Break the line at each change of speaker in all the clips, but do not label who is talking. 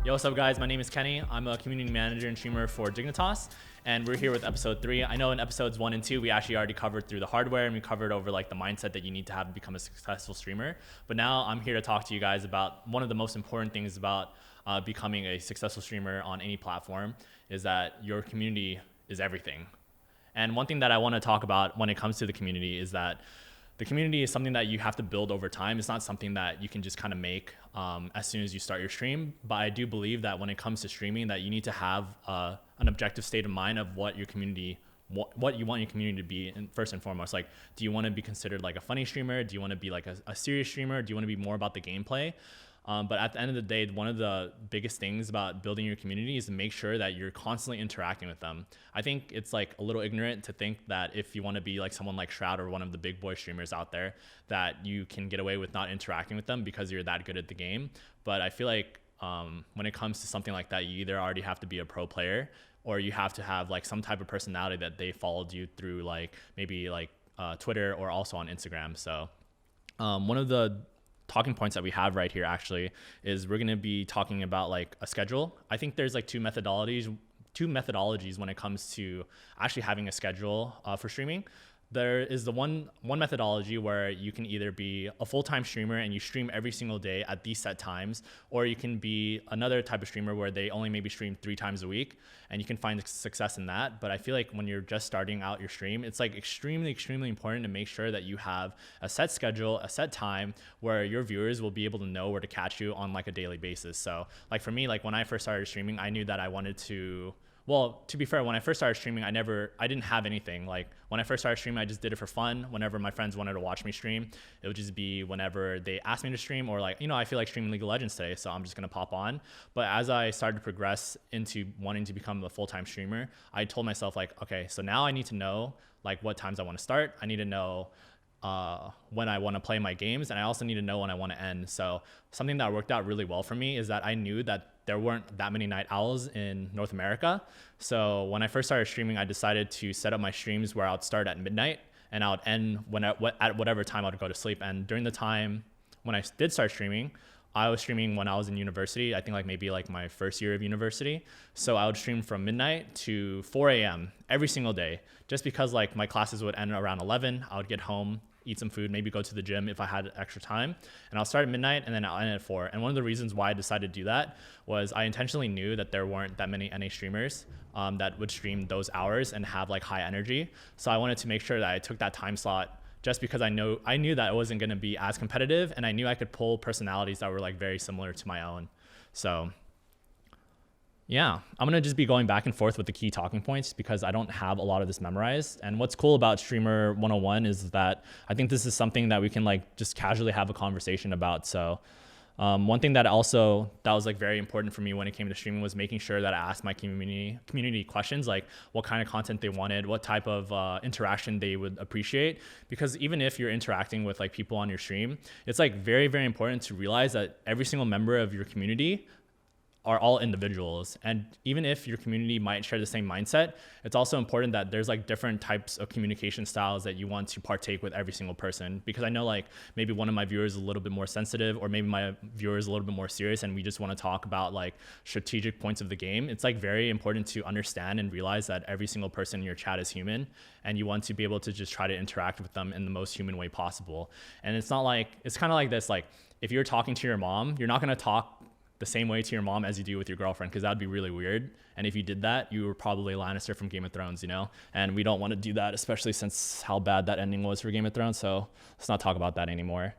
Yo, what's up guys? My name is Kehnee. I'm a community manager and streamer for Dignitas, and we're here with episode 3. I know in episodes 1 and 2, we actually already covered through the hardware and we covered over like the mindset that you need to have to become a successful streamer. But now I'm here to talk to you guys about one of the most important things about becoming a successful streamer on any platform is that your community is everything. And one thing that I want to talk about when it comes to the community is that the community is something that you have to build over time. It's not something that you can just kind of make as soon as you start your stream. But I do believe that when it comes to streaming, that you need to have an objective state of mind of what your community, what you want your community to be. And first and foremost, like, do you want to be considered like a funny streamer? Do you want to be like a serious streamer? Do you want to be more about the gameplay? But at the end of the day, one of the biggest things about building your community is to make sure that you're constantly interacting with them. I think it's like a little ignorant to think that if you want to be like someone like Shroud or one of the big boy streamers out there, that you can get away with not interacting with them because you're that good at the game. But I feel like when it comes to something like that, you either already have to be a pro player or you have to have like some type of personality that they followed you through, like maybe like Twitter or also on Instagram. So one of the talking points that we have right here actually is we're going to be talking about like a schedule. I think there's like two methodologies when it comes to actually having a schedule for streaming. There is the one methodology where you can either be a full-time streamer and you stream every single day at these set times, or you can be another type of streamer where they only maybe stream 3 times a week and you can find success in that. But I feel like when you're just starting out your stream, it's like extremely important to make sure that you have a set schedule, a set time where your viewers will be able to know where to catch you on like a daily basis. So like for me, like when I first started streaming, I knew that I wanted to, well, to be fair, when I first started streaming, I didn't have anything. Like when I first started streaming, I just did it for fun. Whenever my friends wanted to watch me stream, it would just be whenever they asked me to stream, or like, you know, I feel like streaming League of Legends today, so I'm just gonna pop on. But as I started to progress into wanting to become a full-time streamer, I told myself like, okay, so now I need to know like what times I want to start. I need to know when I want to play my games, and I also need to know when I want to end. So something that worked out really well for me is that I knew that there weren't that many night owls in North America. So when I first started streaming, I decided to set up my streams where I would start at midnight and I would end at whatever time I would go to sleep. And during the time when I did start streaming, I was streaming when I was in university. I think like maybe like my first year of university. So I would stream from midnight to 4 a.m. every single day, just because like my classes would end around 11. I would get home, eat some food, maybe go to the gym if I had extra time. And I'll start at midnight and then I'll end at 4. And one of the reasons why I decided to do that was I intentionally knew that there weren't that many NA streamers that would stream those hours and have like high energy. So I wanted to make sure that I took that time slot just because I knew that it wasn't going to be as competitive, and I knew I could pull personalities that were like very similar to my own. So yeah, I'm going to just be going back and forth with the key talking points because I don't have a lot of this memorized. And what's cool about Streamer 101 is that I think this is something that we can like just casually have a conversation about. So one thing that was like very important for me when it came to streaming was making sure that I asked my community questions, like what kind of content they wanted, what type of interaction they would appreciate. Because even if you're interacting with like people on your stream, it's like very important to realize that every single member of your community are all individuals. And even if your community might share the same mindset, it's also important that there's like different types of communication styles that you want to partake with every single person. Because I know like maybe one of my viewers is a little bit more sensitive, or maybe my viewer is a little bit more serious and we just want to talk about like strategic points of the game. It's like very important to understand and realize that every single person in your chat is human, and you want to be able to just try to interact with them in the most human way possible. And it's not like, it's kind of like this, like if you're talking to your mom, you're not going to talk the same way to your mom as you do with your girlfriend, because that would be really weird. And if you did that, you were probably Lannister from Game of Thrones, you know? And we don't want to do that, especially since how bad that ending was for Game of Thrones. So let's not talk about that anymore.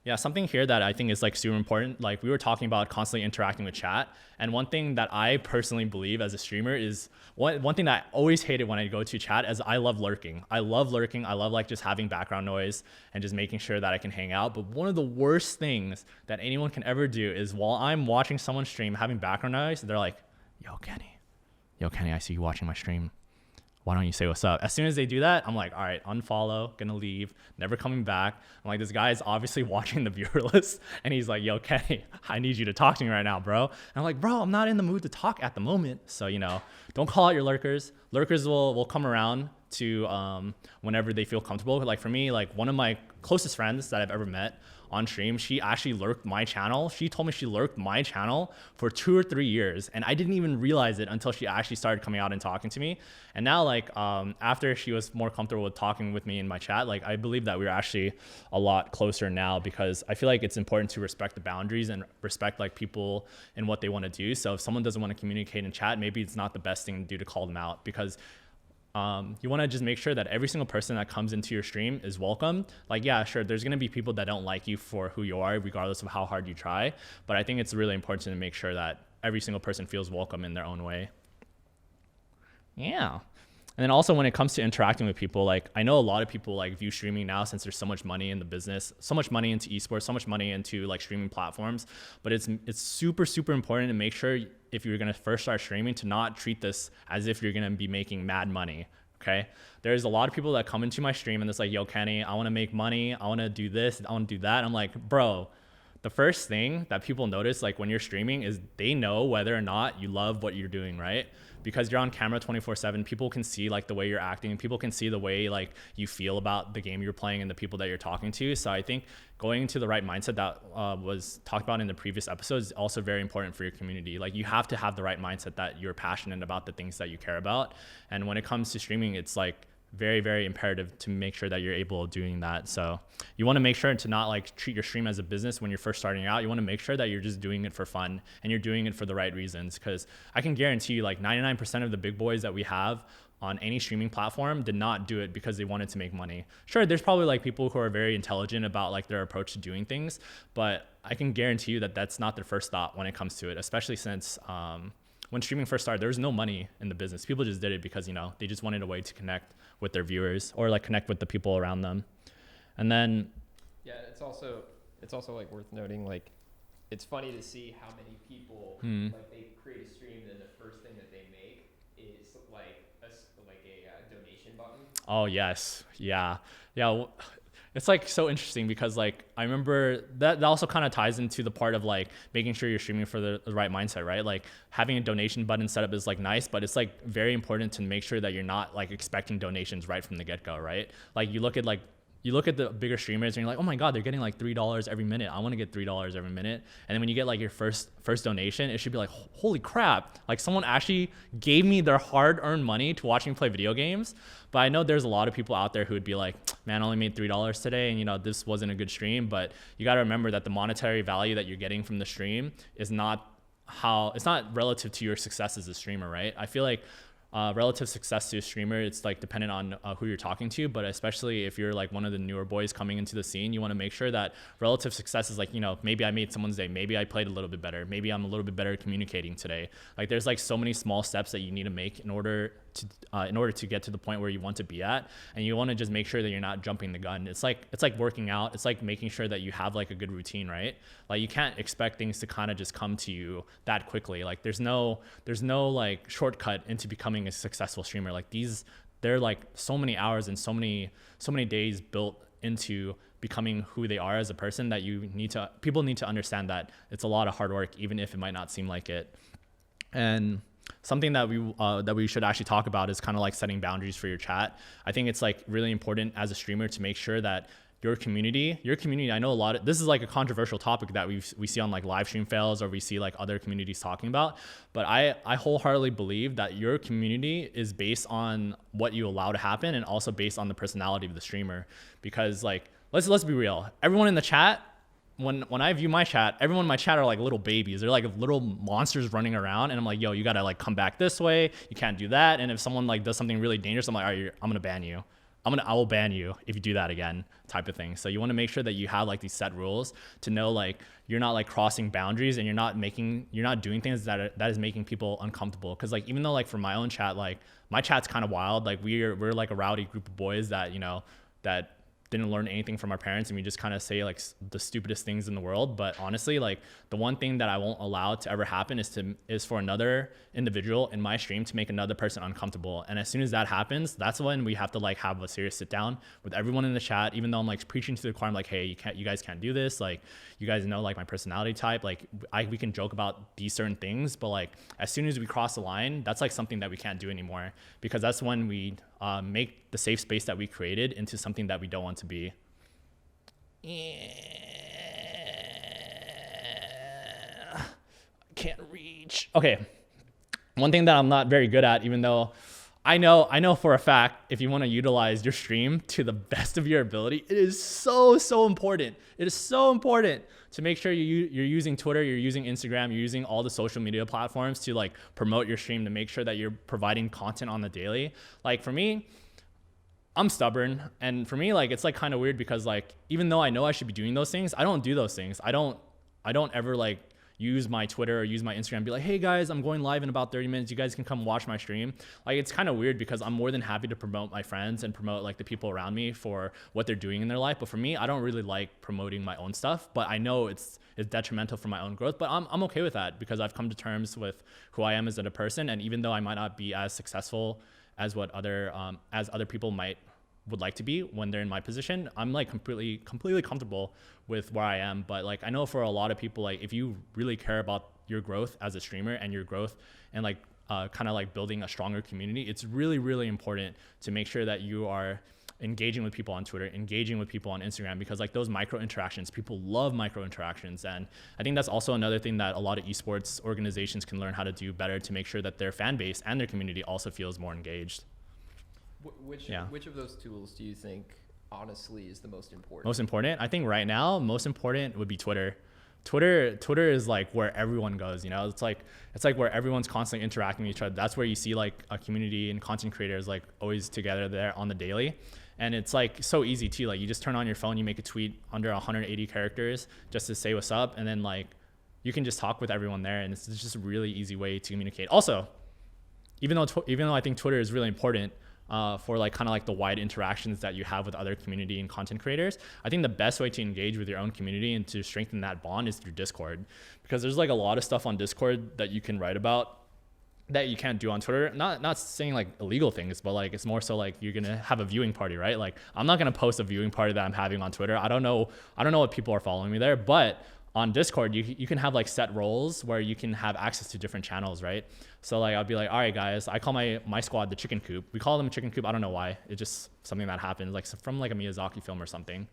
Yeah, something here that I think is like super important, like we were talking about constantly interacting with chat. And one thing that I personally believe as a streamer is one thing that I always hated when I go to chat is I love lurking. I love lurking. I love like just having background noise and just making sure that I can hang out. But one of the worst things that anyone can ever do is while I'm watching someone stream having background noise, they're like, yo, Kehnee, I see you watching my stream. Why don't you say what's up? As soon as they do that, I'm like, all right, unfollow, gonna leave, never coming back. I'm like, this guy is obviously watching the viewer list, and he's like, yo, Kehnee, I need you to talk to me right now, bro. And I'm like, bro, I'm not in the mood to talk at the moment. So, you know, don't call out your lurkers. Lurkers will come around to whenever they feel comfortable. Like for me, like one of my closest friends that I've ever met on stream, she actually lurked my channel. She told me she lurked my channel for 2 or 3 years, and I didn't even realize it until she actually started coming out and talking to me. And now, like after she was more comfortable with talking with me in my chat, like I believe that we're actually a lot closer now, because I feel like it's important to respect the boundaries and respect like people and what they want to do. So if someone doesn't want to communicate in chat, maybe it's not the best thing to do to call them out, because you want to just make sure that every single person that comes into your stream is welcome. Like, yeah, sure, there's going to be people that don't like you for who you are, regardless of how hard you try. But I think it's really important to make sure that every single person feels welcome in their own way. Yeah. And then also when it comes to interacting with people, like I know a lot of people like view streaming now, since there's so much money in the business, so much money into esports, so much money into like streaming platforms, but it's super, super important to make sure if you're going to first start streaming to not treat this as if you're going to be making mad money. Okay. There's a lot of people that come into my stream and it's like, yo, Kehnee, I want to make money. I want to do this. I want to do that. I'm like, bro, the first thing that people notice like when you're streaming is they know whether or not you love what you're doing, right? Because you're on camera 24/7, people can see like the way you're acting, people can see the way like you feel about the game you're playing and the people that you're talking to. So I think going into the right mindset that was talked about in the previous episodes is also very important for your community. Like you have to have the right mindset that you're passionate about the things that you care about. And when it comes to streaming, it's like very, very imperative to make sure that you're able of doing that. So you want to make sure to not like treat your stream as a business when you're first starting out. You want to make sure that you're just doing it for fun and you're doing it for the right reasons. Because I can guarantee you like 99% of the big boys that we have on any streaming platform did not do it because they wanted to make money. Sure, there's probably like people who are very intelligent about like their approach to doing things, but I can guarantee you that that's not their first thought when it comes to it, especially since when streaming first started, there was no money in the business. People just did it because, you know, they just wanted a way to connect with their viewers or like connect with the people around them. And then
yeah, it's also like worth noting, like it's funny to see how many people like they create a stream and the first thing that they make is like a donation button.
Oh yes, yeah. It's like so interesting because like I remember that also kind of ties into the part of like making sure you're streaming for the right mindset, right? Like having a donation button set up is like nice, but it's like very important to make sure that you're not like expecting donations right from the get-go, right? Like you look at the bigger streamers and you're like, oh my God, they're getting like $3 every minute. I want to get $3 every minute. And then when you get like your first donation, it should be like, holy crap. Like someone actually gave me their hard-earned money to watch me play video games. But I know there's a lot of people out there who would be like, man, I only made $3 today. And you know, this wasn't a good stream. But you got to remember that the monetary value that you're getting from the stream is not relative to your success as a streamer, right? I feel like relative success to a streamer, it's like dependent on who you're talking to, but especially if you're like one of the newer boys coming into the scene, you want to make sure that relative success is like, you know, maybe I made someone's day, maybe I played a little bit better, maybe I'm a little bit better at communicating today. Like there's like so many small steps that you need to make in order to get to the point where you want to be at, and you want to just make sure that you're not jumping the gun. It's like working out. It's like making sure that you have like a good routine, right? Like you can't expect things to kind of just come to you that quickly. Like there's no like shortcut into becoming a successful streamer. Like they're like so many hours and so many days built into becoming who they are as a person that people need to understand that it's a lot of hard work, even if it might not seem like it. And something that we should actually talk about is kind of like setting boundaries for your chat. I think it's like really important as a streamer to make sure that your community, I know this is like a controversial topic that we see on like live stream fails, or we see like other communities talking about, but I wholeheartedly believe that your community is based on what you allow to happen and also based on the personality of the streamer. Because like, let's be real. Everyone in the chat, when I view my chat, everyone in my chat are like little babies. They're like little monsters running around, and I'm like, yo, you gotta like come back this way. You can't do that. And if someone like does something really dangerous, I'm like, all right, I'm gonna ban you. I will ban you if you do that again, type of thing. So you want to make sure that you have like these set rules to know like you're not like crossing boundaries, and you're not doing things that is making people uncomfortable. Because like even though like for my own chat, like my chat's kind of wild. Like we're like a rowdy group of boys that, you know, that didn't learn anything from our parents, and we just kind of say like the stupidest things in the world. But honestly, like the one thing that I won't allow to ever happen is for another individual in my stream to make another person uncomfortable. And as soon as that happens, that's when we have to like have a serious sit down with everyone in the chat. Even though I'm like preaching to the choir, I'm like, hey, you guys can't do this. Like you guys know like my personality type. Like we can joke about these certain things, but like as soon as we cross the line, that's like something that we can't do anymore, because that's when we make the safe space that we created into something that we don't want to be. Can't reach. Okay. One thing that I'm not very good at, even though I know for a fact, if you want to utilize your stream to the best of your ability, it is so important. It is so important to make sure you're using Twitter, you're using Instagram, you're using all the social media platforms to like promote your stream, to make sure that you're providing content on the daily. Like for me, I'm stubborn, and for me, like it's like kind of weird because like even though I know I should be doing those things, I don't do those things. I don't ever like use my Twitter or use my Instagram and be like, hey guys, I'm going live in about 30 minutes. You guys can come watch my stream. Like it's kind of weird because I'm more than happy to promote my friends and promote like the people around me for what they're doing in their life. But for me, I don't really like promoting my own stuff, but I know it's detrimental for my own growth, but I'm okay with that because I've come to terms with who I am as a person. And even though I might not be as successful as what other people would like to be when they're in my position, I'm like completely comfortable with where I am. But like I know for a lot of people, like if you really care about your growth as a streamer and your growth and like kind of like building a stronger community, it's really important to make sure that you are engaging with people on Twitter, engaging with people on Instagram, because like those micro interactions, people love micro interactions. And I think that's also another thing that a lot of esports organizations can learn how to do better to make sure that their fan base and their community also feels more engaged.
Which of those tools do you think honestly is the most important?
Most important? I think right now, most important would be Twitter. Twitter is like where everyone goes, you know, it's like where everyone's constantly interacting with each other. That's where you see like a community and content creators like always together there on the daily. And it's like so easy too. Like you just turn on your phone, you make a tweet under 180 characters just to say what's up. And then like you can just talk with everyone there. And it's just a really easy way to communicate. Also, even though I think Twitter is really important, for like kind of like the wide interactions that you have with other community and content creators, I think the best way to engage with your own community and to strengthen that bond is through Discord, because there's like a lot of stuff on Discord that you can write about that you can't do on Twitter. Not saying like illegal things, but like it's more so like you're gonna have a viewing party, right? Like I'm not gonna post a viewing party that I'm having on Twitter. I don't know what people are following me there, but on Discord, you can have like set roles where you can have access to different channels, right? So like I'll be like, all right, guys, I call my squad the chicken coop. We call them a chicken coop. I don't know why. It's just something that happens, like from like a Miyazaki film or something.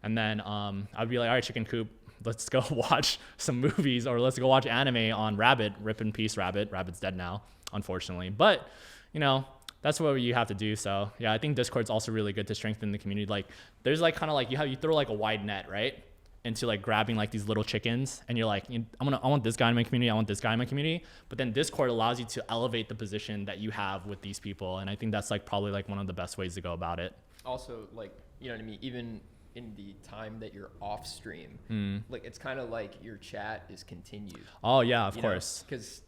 And then I'd be like, all right, chicken coop, let's go watch some movies, or let's go watch anime on Rabbit. Rip in peace, Rabbit. Rabbit's dead now, unfortunately. But you know, that's what you have to do. So yeah, I think Discord's also really good to strengthen the community. Like there's like kind of like you throw like a wide net, right, into like grabbing like these little chickens, and you're like, I want this guy in my community, I want this guy in my community. But then Discord allows you to elevate the position that you have with these people, and I think that's like probably like one of the best ways to go about it.
Also, like, you know what I mean, even in the time that you're off stream, like it's kind of like your chat is continued.
Oh yeah, of course.
Because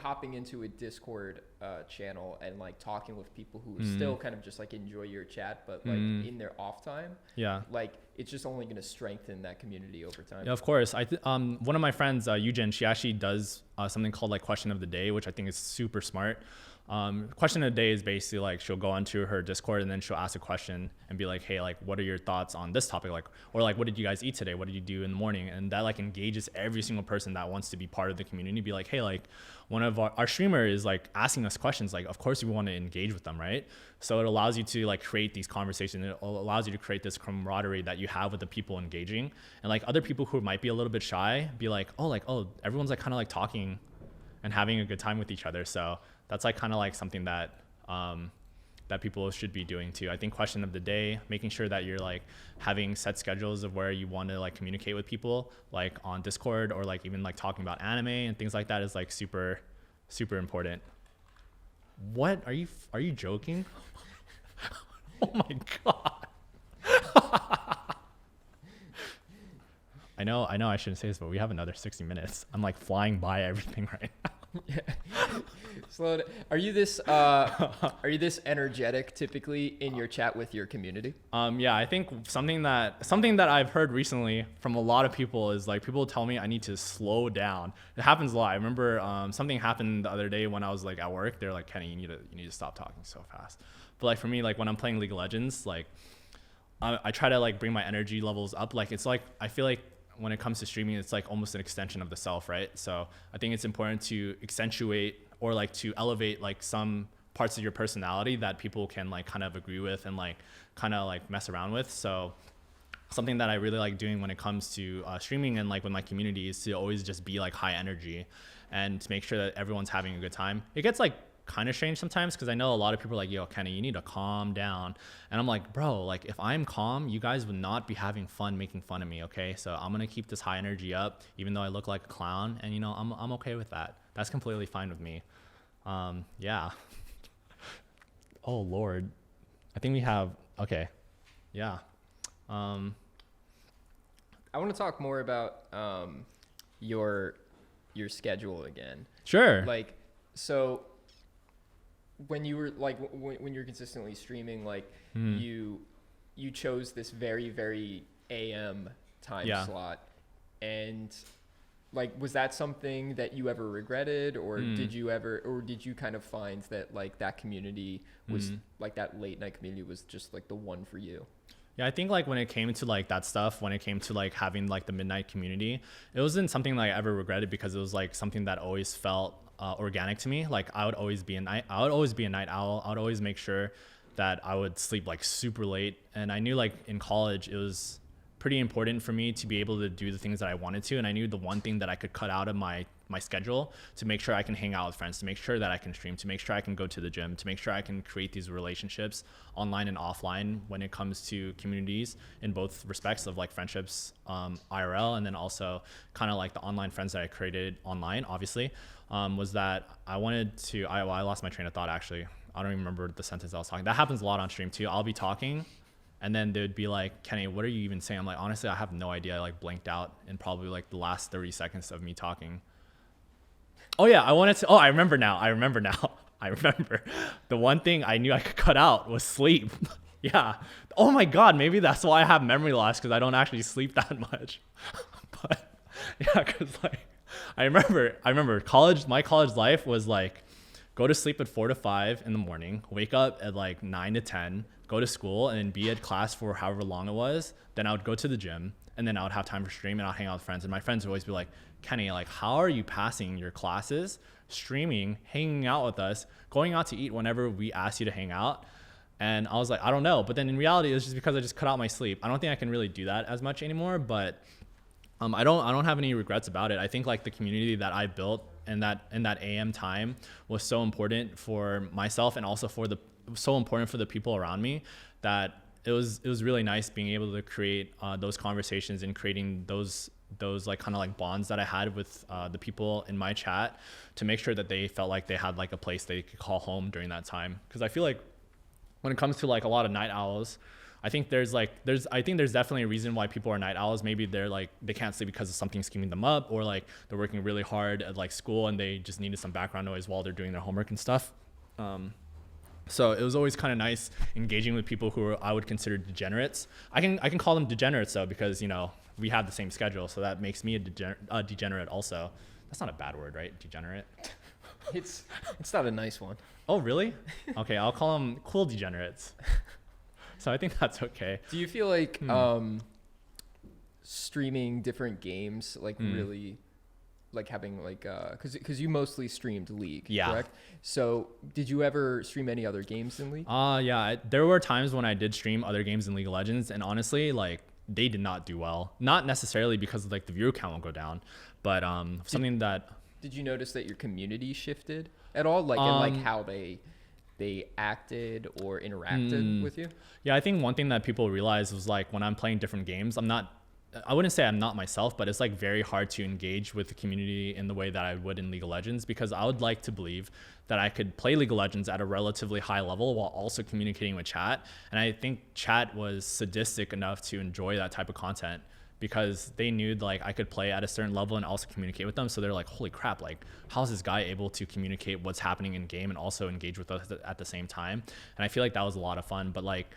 hopping into a Discord channel and like talking with people who still kind of just like enjoy your chat, but like in their off time, like it's just only going to strengthen that community over time.
Yeah, of course. One of my friends, Eugen, she actually does something called like question of the day, which I think is super smart. Question of the day is basically like she'll go onto her Discord and then she'll ask a question and be like, hey, like what are your thoughts on this topic, like, or like what did you guys eat today, what did you do in the morning? And that like engages every single person that wants to be part of the community. Be like, hey, like one of our streamer is like asking us questions, like of course we want to engage with them, right? So it allows you to like create these conversations. It allows you to create this camaraderie that you have with the people engaging, and like other people who might be a little bit shy be like, oh everyone's like kind of like talking and having a good time with each other. So that's like kind of like something that that people should be doing too. I think question of the day, making sure that you're like having set schedules of where you want to like communicate with people, like on Discord, or like even like talking about anime and things like that is like super important. What are you joking? Oh my god. I know I shouldn't say this, but we have another 60 minutes. I'm like flying by everything right now.
Yeah. Slow down. Are you this energetic typically in your chat with your community?
Yeah, I think something that I've heard recently from a lot of people is like people tell me I need to slow down. It happens a lot. I remember something happened the other day when I was like at work. They're like, Kehnee, you need to stop talking so fast. But like for me, like when I'm playing League of Legends, like I try to like bring my energy levels up. Like it's like I feel like when it comes to streaming, it's like almost an extension of the self, right? So I think it's important to accentuate or like to elevate like some parts of your personality that people can like kind of agree with and like kind of like mess around with. So something that I really like doing when it comes to streaming and like with my community is to always just be like high energy and to make sure that everyone's having a good time. It gets like kind of strange sometimes because I know a lot of people are like, yo, Kehnee, you need to calm down. And I'm like, bro, like if I'm calm, you guys would not be having fun making fun of me, okay? So I'm gonna keep this high energy up even though I look like a clown, and you know, I'm okay with that. That's completely fine with me. Yeah. Oh Lord, I think we have, okay, yeah.
I want to talk more about your schedule again.
Sure.
Like, so when you were like when you're consistently streaming, like you chose this very, very AM time slot, and like, was that something that you ever regretted, or did you kind of find that like that community was like that late night community was just like the one for you?
Yeah, I think like when it came to like that stuff, when it came to like having like the midnight community, it wasn't something that I ever regretted because it was like something that always felt organic to me. Like I would always be a night owl. I would always make sure that I would sleep like super late. And I knew like in college, it was pretty important for me to be able to do the things that I wanted to. And I knew the one thing that I could cut out of my schedule to make sure I can hang out with friends, to make sure that I can stream, to make sure I can go to the gym, to make sure I can create these relationships online and offline when it comes to communities in both respects of like friendships, IRL, and then also kind of like the online friends that I created online, obviously, was that I wanted to, I lost my train of thought actually. I don't even remember the sentence I was talking. That happens a lot on stream too. I'll be talking and then they'd be like, Kehnee, what are you even saying? I'm like, honestly, I have no idea. I like blanked out in probably like the last 30 seconds of me talking. Oh yeah, I remember now. I remember the one thing I knew I could cut out was sleep. Yeah. Oh my God, maybe that's why I have memory loss, because I don't actually sleep that much. But yeah, because like I remember my college life was like go to sleep at 4 to 5 in the morning, wake up at like 9 to 10, go to school and be at class for however long it was. Then I would go to the gym, and then I would have time for stream, and I'll hang out with friends. And my friends would always be like, Kehnee, like, how are you passing your classes, streaming, hanging out with us, going out to eat whenever we ask you to hang out? And I was like, I don't know. But then in reality, it was just because I just cut out my sleep. I don't think I can really do that as much anymore, but I don't have any regrets about it. I think like the community that I built in that AM time was so important for myself, and also so important for the people around me, that it was really nice being able to create those conversations and creating those like kind of like bonds that I had with the people in my chat, to make sure that they felt like they had like a place they could call home during that time. Because I feel like when it comes to like a lot of night owls, I think there's definitely a reason why people are night owls. Maybe they're like, they can't sleep because of something's keeping them up, or like they're working really hard at like school and they just needed some background noise while they're doing their homework and stuff. So it was always kind of nice engaging with people who I would consider degenerates. I can call them degenerates though, because you know we have the same schedule, so that makes me a degenerate also. That's not a bad word, right? Degenerate.
It's not a nice one.
Oh really? Okay, I'll call them cool degenerates. So I think that's okay.
Do you feel like streaming different games like really like having like because you mostly streamed League, correct? So did you ever stream any other games in League?
Yeah, there were times when I did stream other games in League of Legends, and honestly, like they did not do well. Not necessarily because like the viewer count will go down, but Did you notice that your community shifted at all, like in like how they acted or interacted with you? Yeah, I think one thing that people realized was like when I'm playing different games, I wouldn't say I'm not myself, but it's like very hard to engage with the community in the way that I would in League of Legends, because I would like to believe that I could play League of Legends at a relatively high level while also communicating with chat. And I think chat was sadistic enough to enjoy that type of content, because they knew like I could play at a certain level and also communicate with them. So they're like, holy crap, like how's this guy able to communicate what's happening in game and also engage with us at the same time? And I feel like that was a lot of fun. But like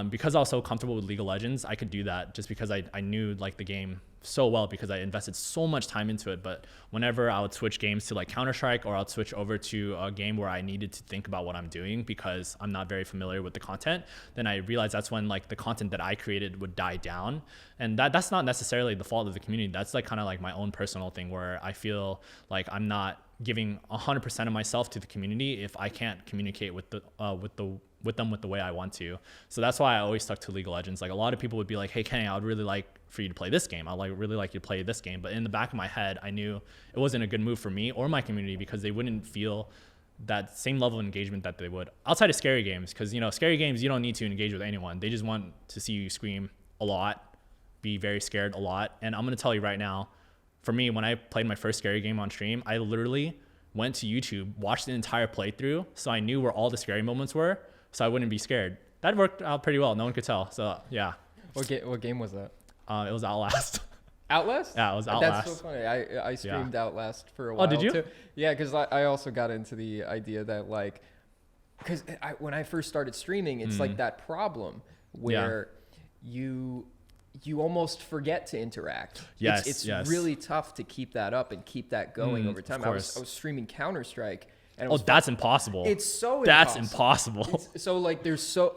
because I was so comfortable with League of Legends, I could do that just because I knew like the game so well because I invested so much time into it. But whenever I would switch games to like Counter-Strike, or I'd switch over to a game where I needed to think about what I'm doing because I'm not very familiar with the content, then I realized that's when like the content that I created would die down. And that's not necessarily the fault of the community. That's like kind of like my own personal thing where I feel like I'm not giving 100% of myself to the community if I can't communicate with them with the way I want to. So that's why I always stuck to League of Legends. Like a lot of people would be like, hey Kehnee, I would really like for you to play this game. I'd like really like you to play this game. But in the back of my head, I knew it wasn't a good move for me or my community because they wouldn't feel that same level of engagement that they would outside of scary games. Because scary games, you don't need to engage with anyone. They just want to see you scream a lot, be very scared a lot. And I'm gonna tell you right now, for me, when I played my first scary game on stream, I literally went to YouTube, watched the entire playthrough, so I knew where all the scary moments were, so I wouldn't be scared. That worked out pretty well. No one could tell. So yeah.
What game was that?
It was Outlast.
Outlast?
Yeah, it was Outlast.
That's so funny. I streamed Outlast for a while.
Oh, did you?
Too. Yeah, because I also got into the idea that like, because when I first started streaming, it's like that problem where you almost forget to interact.
Yes,
it's
yes.
really tough to keep that up and keep that going over time. I was streaming Counter-Strike. And
that's impossible.
It's so
that's
impossible.
Impossible.
So like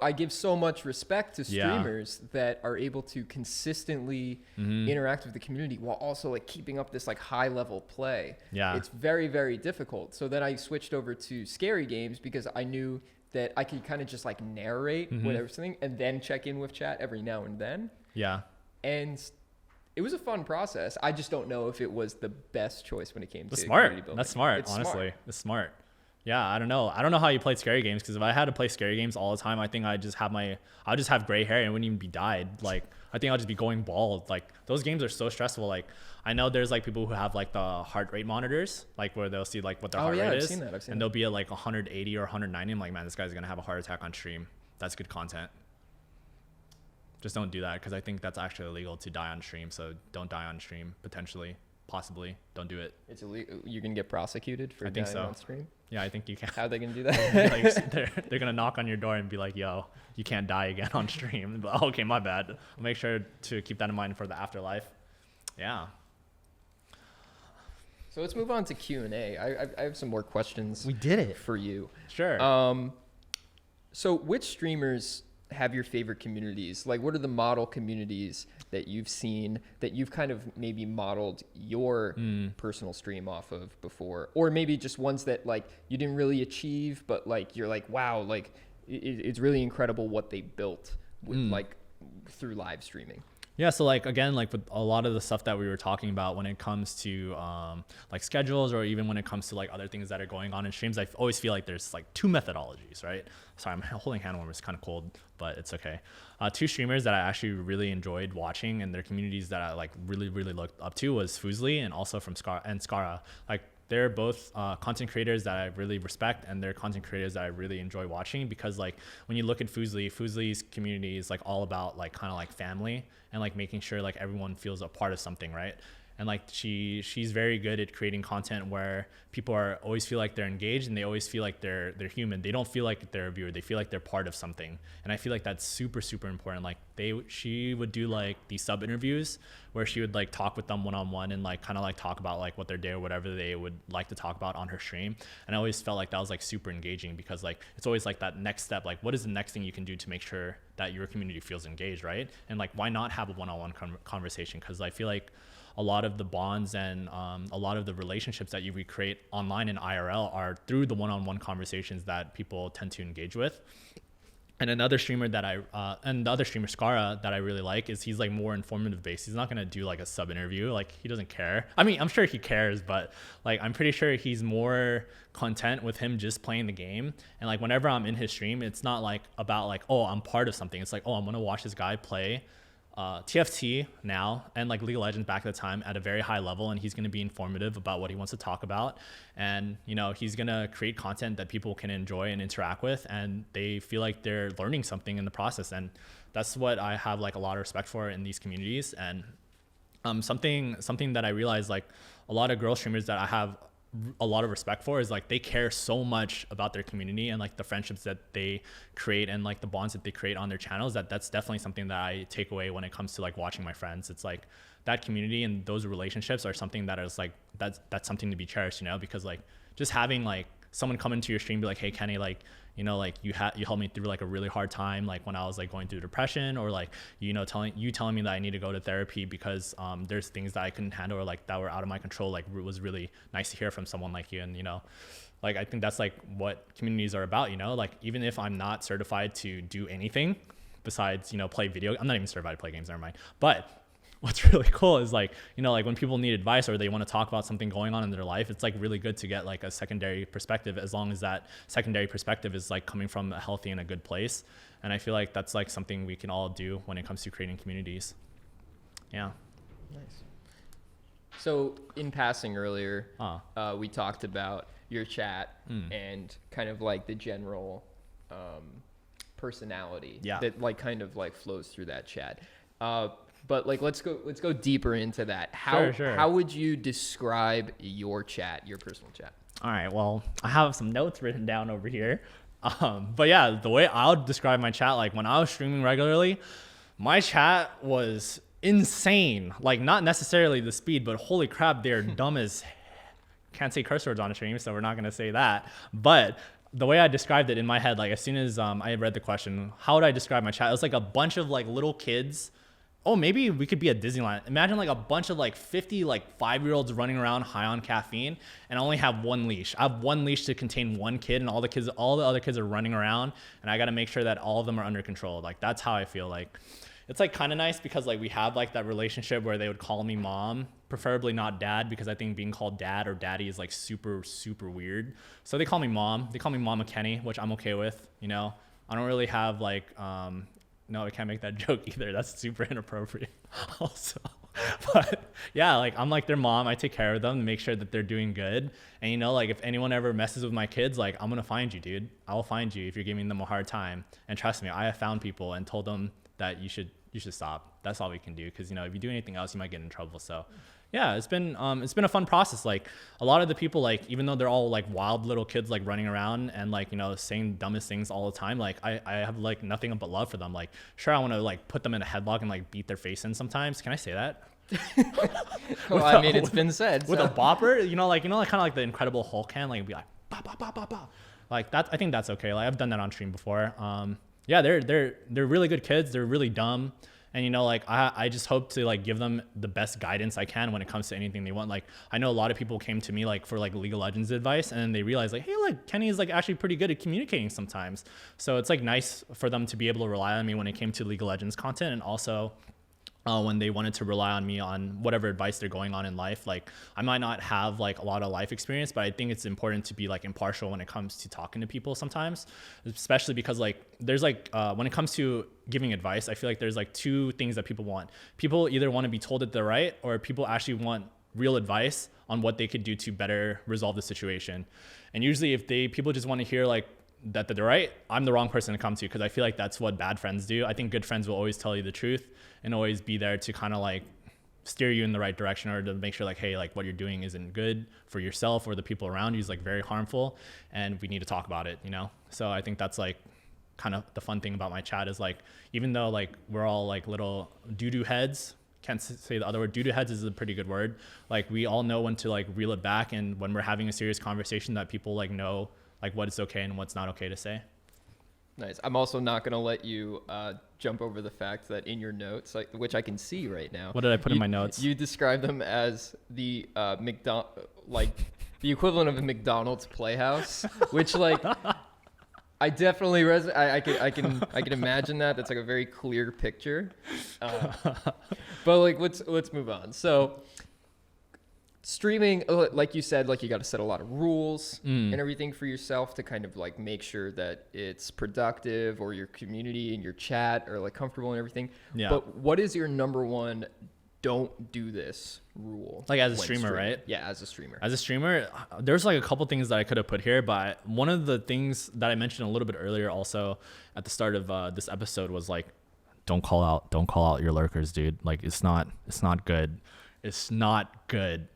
I give so much respect to streamers that are able to consistently interact with the community while also like keeping up this like high level play.
Yeah.
It's very, very difficult. So then I switched over to scary games because I knew that I could kind of just like narrate whatever something and then check in with chat every now and then.
Yeah.
And it was a fun process. I just don't know if it was the best choice when it came to
community
building.
That's smart.
It's
honestly,
smart.
It's smart. Yeah, I don't know how you played scary games, because if I had to play scary games all the time, I think I'd just have gray hair and it wouldn't even be dyed. Like I think I'll just be going bald. Like those games are so stressful. Like I know there's like people who have like the heart rate monitors, like where they'll see like what their heart rate is.
I've seen
and they'll be at like 180 or 190. I'm like, man, this guy's gonna have a heart attack on stream. That's good content. Just don't do that, because I think that's actually illegal to die on stream. So don't die on stream, potentially, possibly. Don't do it.
It's illegal. You're going to get prosecuted for dying on stream?
Yeah, I think you can.
How are they going to do that?
Like, they're going to knock on your door and be like, yo, you can't die again on stream. But, okay, my bad. I'll make sure to keep that in mind for the afterlife. Yeah.
So let's move on to Q&A. I have some more questions.
We did it.
For you.
Sure.
So which streamers have your favorite communities? Like, what are the model communities that you've seen that you've kind of maybe modeled your personal stream off of before? Or maybe just ones that like you didn't really achieve, but like you're like, wow, like it's really incredible what they built with like through live streaming.
Yeah, so like again, like with a lot of the stuff that we were talking about when it comes to like schedules, or even when it comes to like other things that are going on in streams, I always feel like there's like two methodologies, right? Sorry, I'm holding hand warmer. It's kind of cold, but it's okay. Two streamers that I actually really enjoyed watching, and their communities that I like really looked up to was Fuslie and also from Skara. Like they're both content creators that I really respect, and they're content creators that I really enjoy watching, because like when you look at Fuslie's community is like all about like kind of like family and like making sure like everyone feels a part of something, right? And like she's very good at creating content where people always feel like they're engaged, and they always feel like they're human. They don't feel like they're a viewer. They feel like they're part of something. And I feel like that's super important. Like she would do like these sub interviews where she would like talk with them one-on-one and like kind of like talk about like what their day or whatever they would like to talk about on her stream. And I always felt like that was like super engaging, because like it's always like that next step, like what is the next thing you can do to make sure that your community feels engaged, right? And like why not have a one-on-one conversation? Because I feel like a lot of the bonds and a lot of the relationships that you recreate online in IRL are through the one-on-one conversations that people tend to engage with. And another streamer that and the other streamer, Skara, that I really like is he's like more informative based. He's not going to do like a sub interview. Like he doesn't care. I mean, I'm sure he cares, but like, I'm pretty sure he's more content with him just playing the game. And like, whenever I'm in his stream, it's not like about like, oh, I'm part of something. It's like, oh, I'm going to watch this guy play TFT now and like League of Legends back at the time at a very high level, and he's going to be informative about what he wants to talk about, and you know he's going to create content that people can enjoy and interact with, and they feel like they're learning something in the process. And that's what I have like a lot of respect for in these communities. And something that I realized, like a lot of girl streamers that I have a lot of respect for is like they care so much about their community and like the friendships that they create and like the bonds that they create on their channels. That's definitely something that I take away when it comes to like watching my friends. It's like that community and those relationships are something that is like that's something to be cherished, you know, because like just having like someone come into your stream be like, hey Kehnee, like, you know, like you helped me through like a really hard time, like when I was like going through depression, or like, you know, telling me that I need to go to therapy because there's things that I couldn't handle or like that were out of my control. Like it was really nice to hear from someone like you. And, you know, like I think that's like what communities are about, you know, like even if I'm not certified to do anything besides, you know, play video, I'm not even certified to play games, never mind. But what's really cool is like, you know, like when people need advice or they want to talk about something going on in their life, it's like really good to get like a secondary perspective, as long as that secondary perspective is like coming from a healthy and a good place. And I feel like that's like something we can all do when it comes to creating communities. Yeah.
Nice. So in passing earlier, we talked about your chat and kind of like the general personality that like kind of like flows through that chat. But like, let's go deeper into that. How would you describe your chat, your personal chat?
All right. Well, I have some notes written down over here. But yeah, the way I would describe my chat, like when I was streaming regularly, my chat was insane. Like not necessarily the speed, but holy crap, they're dumb as, can't say curse words on a stream, so we're not going to say that. But the way I described it in my head, like as soon as I read the question, how would I describe my chat? It was like a bunch of like little kids. Oh, maybe we could be at Disneyland. Imagine like a bunch of like 50 like 5-year-olds running around high on caffeine, and I only have one leash. I have one leash to contain one kid, and all the other kids are running around, and I got to make sure that all of them are under control. Like that's how I feel. Like it's like kind of nice because like we have like that relationship where they would call me mom, preferably not dad, because I think being called dad or daddy is like super, super weird. So they call me mom. They call me Mama Kehnee, which I'm okay with. You know, I don't really have like, no, I can't make that joke either. That's super inappropriate also. But yeah, like I'm like their mom. I take care of them to make sure that they're doing good. And you know, like if anyone ever messes with my kids, like I'm going to find you, dude. I will find you if you're giving them a hard time. And trust me, I have found people and told them that you should stop. That's all we can do. Cause you know, if you do anything else, you might get in trouble. So yeah, it's been a fun process. Like a lot of the people, like, even though they're all like wild little kids, like running around and like, you know, saying dumbest things all the time, like I have like nothing but love for them. Like, sure, I want to like put them in a headlock and like beat their face in sometimes. Can I say that?
Well, I mean, it's been said.
With a bopper, you know, like kind of like the Incredible Hulk can, like be like, bah, bah, bah, bah, bah. Like that. I think that's okay. Like I've done that on stream before. Yeah, they're really good kids. They're really dumb. And, you know, like I just hope to like give them the best guidance I can when it comes to anything they want. Like I know a lot of people came to me like for like League of Legends advice, and then they realized like, hey, like Kehnee is like actually pretty good at communicating sometimes. So it's like nice for them to be able to rely on me when it came to League of Legends content, and also when they wanted to rely on me on whatever advice they're going on in life. Like I might not have like a lot of life experience, but I think it's important to be like impartial when it comes to talking to people sometimes, especially because like there's like when it comes to giving advice, I feel like there's like two things that people want. People either want to be told that they're right, or people actually want real advice on what they could do to better resolve the situation. And usually if people just want to hear like that they're right, I'm the wrong person to come to, because I feel like that's what bad friends do. I think good friends will always tell you the truth and always be there to kind of like steer you in the right direction, or to make sure like, hey, like what you're doing isn't good for yourself or the people around you, is like very harmful, and we need to talk about it, you know? So I think that's like kind of the fun thing about my chat is like, even though like we're all like little doo-doo heads, can't say the other word, doo-doo heads is a pretty good word. Like we all know when to like reel it back, and when we're having a serious conversation, that people like know like what is okay and what's not okay to say.
Nice. I'm also not going to let you jump over the fact that in your notes, like, which I can see right now.
What did I put in my notes?
You describe them as the the equivalent of a McDonald's Playhouse, which like I definitely I can imagine that. That's like a very clear picture. But like let's move on. So streaming, like you said, like you got to set a lot of rules and everything for yourself to kind of like make sure that it's productive, or your community and your chat are like comfortable and everything. Yeah. But what is your number one don't do this rule?
Like as a streamer, streaming? Right?
Yeah, as a streamer.
As a streamer, there's like a couple things that I could have put here, but one of the things that I mentioned a little bit earlier also at the start of this episode was like, don't call out your lurkers, dude. Like it's not good. It's not good.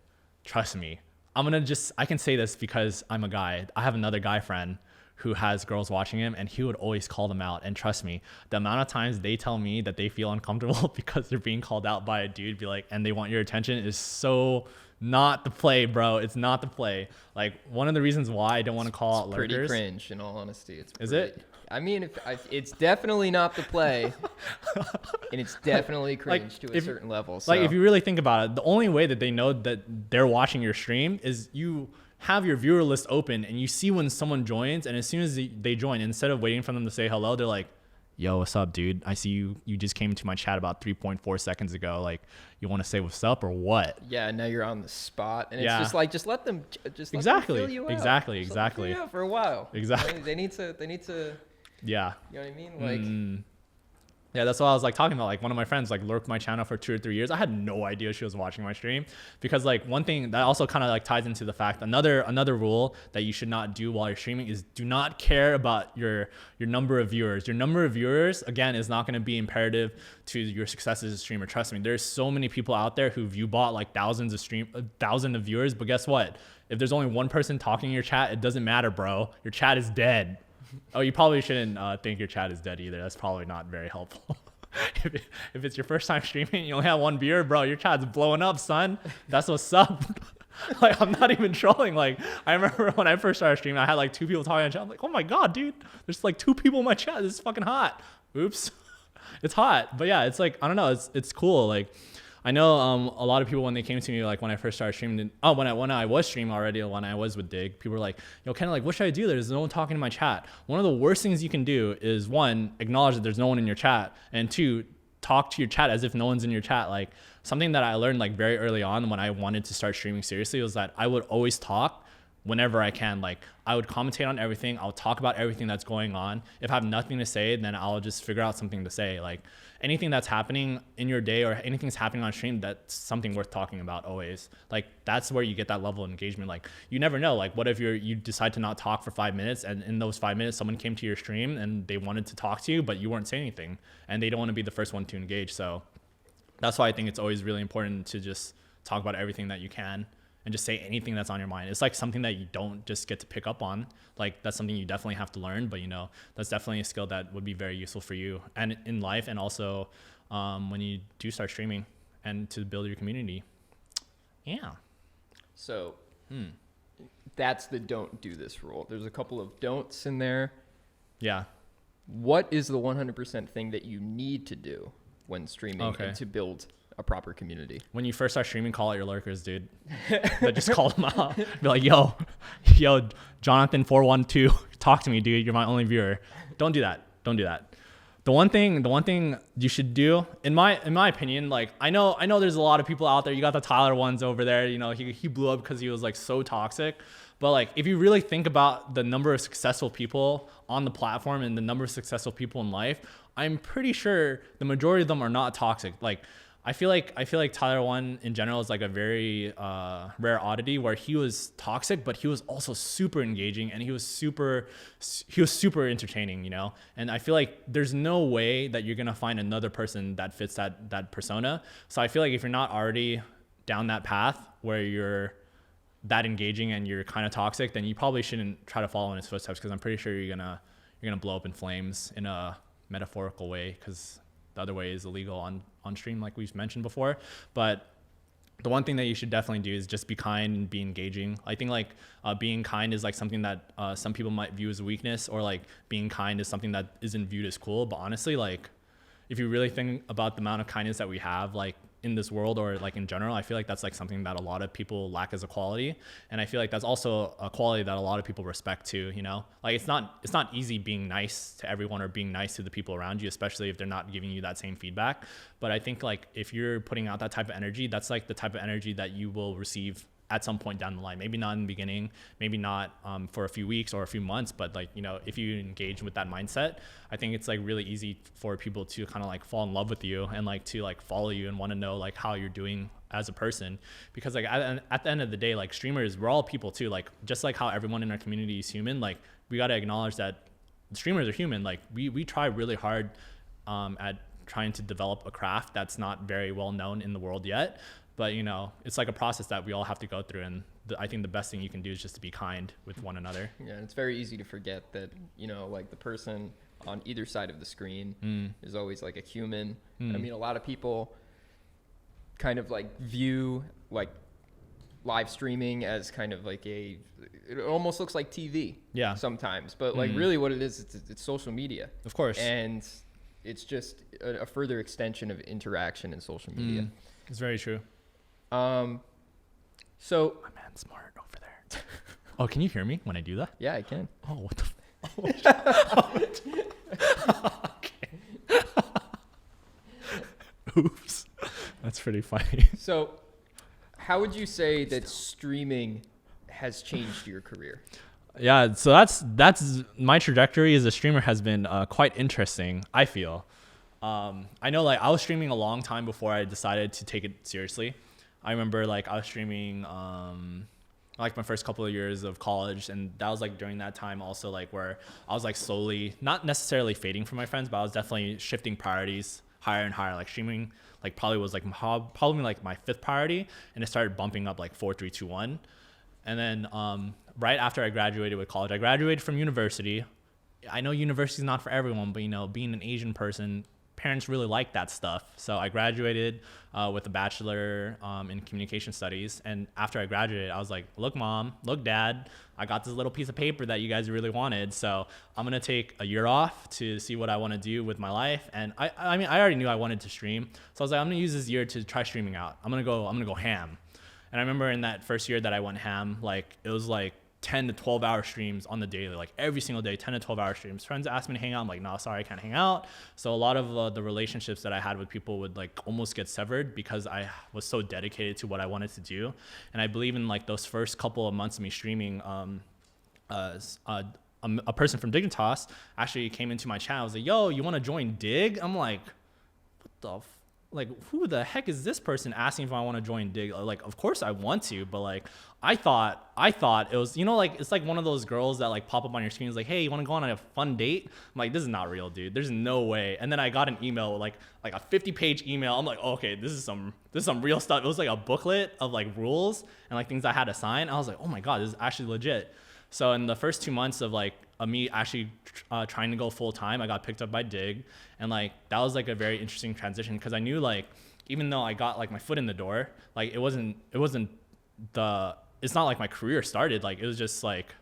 Trust me, I can say this because I'm a guy. I have another guy friend who has girls watching him, and he would always call them out. And trust me, the amount of times they tell me that they feel uncomfortable because they're being called out by a dude, and they want your attention, is so not the play, bro. It's not the play. Like, one of the reasons why I don't want to call out lurkers.
Pretty cringe, in all honesty.
Is it?
I mean, it's definitely not the play, and it's definitely cringe to a certain level. So.
Like, if you really think about it, the only way that they know that they're watching your stream is you have your viewer list open and you see when someone joins, and as soon as they join, instead of waiting for them to say hello, they're like, yo, what's up, dude? I see you just came into my chat about 3.4 seconds ago. Like, you want to say what's up or what?
Yeah, now you're on the spot, and it's just like, just let them
exactly
fill you out.
Exactly
Just let them fill you out for a while.
Exactly.
They need to.
Yeah.
You know what I mean? Like.
Yeah, that's what I was like talking about. Like, one of my friends like lurked my channel for 2 or 3 years. I had no idea she was watching my stream, because like one thing that also kind of like ties into the fact, another rule that you should not do while you're streaming is do not care about your number of viewers. Your number of viewers, again, is not going to be imperative to your success as a streamer. Trust me, there's so many people out there who view bought like thousands of viewers, but guess what? If there's only one person talking in your chat, it doesn't matter, bro. Your chat is dead. Oh, you probably shouldn't think your chat is dead either. That's probably not very helpful. if it's your first time streaming, you only have one viewer, bro, your chat's blowing up, son. That's what's up. Like, I'm not even trolling. Like, I remember when I first started streaming, I had like 2 people talking in chat. I'm like, oh my God, dude, there's like 2 people in my chat. This is fucking hot. Oops. It's hot. But yeah, it's like, I don't know. It's cool. Like, I know a lot of people, when they came to me, like when I first started streaming, when I was streaming already, when I was with Dig, people were like, yo, kind of like, what should I do? There's no one talking in my chat. One of the worst things you can do is, 1, acknowledge that there's no one in your chat, and 2, talk to your chat as if no one's in your chat. Like, something that I learned like very early on when I wanted to start streaming seriously was that I would always talk whenever I can. Like, I would commentate on everything. I'll talk about everything that's going on. If I have nothing to say, then I'll just figure out something to say. Like, anything that's happening in your day or anything that's happening on stream, that's something worth talking about always. Like, that's where you get that level of engagement. Like, you never know. Like, what if you decide to not talk for 5 minutes, and in those 5 minutes, someone came to your stream and they wanted to talk to you, but you weren't saying anything, and they don't want to be the first one to engage. So that's why I think it's always really important to just talk about everything that you can, and just say anything that's on your mind. It's like something that you don't just get to pick up on. Like, that's something you definitely have to learn, but that's definitely a skill that would be very useful for you and in life, and also when you do start streaming and to build your community. Yeah.
So that's the don't do this rule. There's a couple of don'ts in there.
Yeah.
What is the 100% thing that you need to do when streaming and to build a proper community?
When you first start streaming, call out your lurkers, dude. But just call them out. Be like, yo, Jonathan412, talk to me, dude. You're my only viewer. Don't do that. The one thing you should do, in my opinion, like, I know there's a lot of people out there. You got the Tyler ones over there. He blew up because he was like so toxic. But like, if you really think about the number of successful people on the platform and the number of successful people in life, I'm pretty sure the majority of them are not toxic. Like, I feel like Tyler One in general is like a very rare oddity where he was toxic, but he was also super engaging, and he was super entertaining, And I feel like there's no way that you're gonna find another person that fits that persona. So I feel like if you're not already down that path where you're that engaging and you're kind of toxic, then you probably shouldn't try to follow in his footsteps, because I'm pretty sure you're gonna blow up in flames in a metaphorical way, because the other way is illegal on stream, like we've mentioned before. But the one thing that you should definitely do is just be kind and be engaging. I think like being kind is like something that some people might view as a weakness, or like being kind is something that isn't viewed as cool. But honestly, like, if you really think about the amount of kindness that we have, like, in this world, or like in general, I feel like that's like something that a lot of people lack as a quality. And I feel like that's also a quality that a lot of people respect too, like, it's not easy being nice to everyone or being nice to the people around you, especially if they're not giving you that same feedback. But I think like if you're putting out that type of energy, that's like the type of energy that you will receive at some point down the line. Maybe not in the beginning, maybe not for a few weeks or a few months, but like, if you engage with that mindset, I think it's like really easy for people to kind of like fall in love with you and like to like follow you and want to know like how you're doing as a person. Because like at the end of the day, like, streamers, we're all people too. Like, just like how everyone in our community is human, like, we got to acknowledge that streamers are human. Like, we try really hard at trying to develop a craft that's not very well known in the world yet. But, it's like a process that we all have to go through, and I think the best thing you can do is just to be kind with one another.
Yeah, and it's very easy to forget that, you know, like the person on either side of the screen is always like a human. I mean, a lot of people kind of like view like live streaming as kind of like it almost looks like TV sometimes, but like really what it is, it's social media.
Of course.
And it's just a further extension of interaction in social media.
It's very true.
So
my man's smart over there. Oh, can you hear me when I do that?
yeah, I can.
Oh, what the okay. Oops. That's pretty funny.
So how would you say that streaming has changed your career?
Yeah, so that's my trajectory as a streamer has been quite interesting, I feel. I know like I was streaming a long time before I decided to take it seriously. I remember like I was streaming like my first couple of years of college, and that was like during that time also like where I was like slowly, not necessarily fading from my friends, but I was definitely shifting priorities higher and higher. Like streaming like probably was like probably like my 5th priority, and it started bumping up like 4, 3, 2, 1. And then right after I graduated with college, I graduated from university. I know university is not for everyone, but you know, being an Asian person, parents really like that stuff. So I graduated with a bachelor in communication studies. And after I graduated, I was like, look, mom, look, dad, I got this little piece of paper that you guys really wanted. So I'm going to take a year off to see what I want to do with my life. And I mean, I already knew I wanted to stream. So I was like, I'm going to use this year to try streaming out. I'm going to go ham. And I remember in that first year that I went ham, like it was like 10 to 12 hour streams on the daily, like every single day, 10 to 12 hour streams. Friends asked me to hang out. I'm like, no, sorry, I can't hang out. So a lot of the relationships that I had with people would like almost get severed because I was so dedicated to what I wanted to do. And I believe in like those first couple of months of me streaming, a person from Dignitas actually came into my chat. I was like, yo, you want to join Dig? I'm like, what the like, who the heck is this person asking if I want to join Dig? Like, of course I want to, but like, I thought it was, you know, like, it's like one of those girls that like pop up on your screen. It's like, hey, you want to go on a fun date? I'm like, this is not real, dude. There's no way. And then I got an email, like a 50-page email. I'm like, okay, this is some real stuff. It was like a booklet of like rules and like things I had to sign. I was like, oh my God, this is actually legit. So in the first 2 months of like me actually trying to go full time, I got picked up by Dig, and like that was like a very interesting transition because I knew like even though I got like my foot in the door, like it's not like my career started. Like it was like